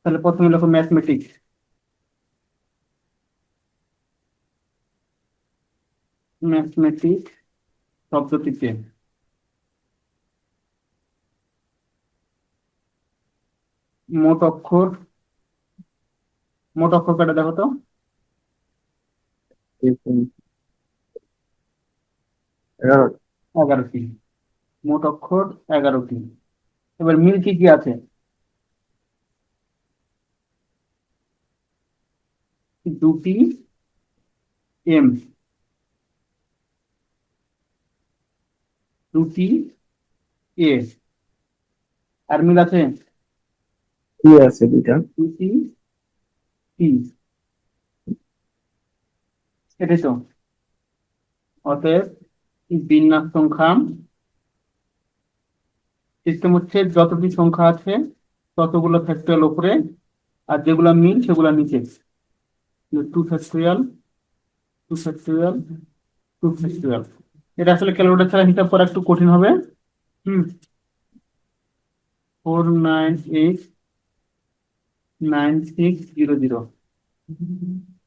তাহলে প্রথমে লেখো ম্যাথমেটিক্স। ম্যাথমেটিক্স শব্দটিতে মোট অক্ষর, মোট অক্ষর কয়টা দেখো তো? দেখুন, 11। 11টি। মোট অক্ষর 11টি। এবার মিল কি কি আছে? দুটি এম, দুটি এ। আর মিল আছে কি আছে দুইটা? দুটি টি। এটাই তো। অতএব বিন্যাস সংখ্যা সিস্টেম হচ্ছে যতটি সংখ্যা আছে ততগুলো ফ্যাক্টরিয়াল উপরে, আর যেগুলো মিল সেগুলো নিচে। 2 ফ্যাক্টরিয়াল, 2 ফ্যাক্টরিয়াল, 2 ফ্যাক্টরিয়াল। এটা আসলে ক্যালকুলেটর ছাড়া হিসাব করা একটু কঠিন হবে। হুম। 4989600।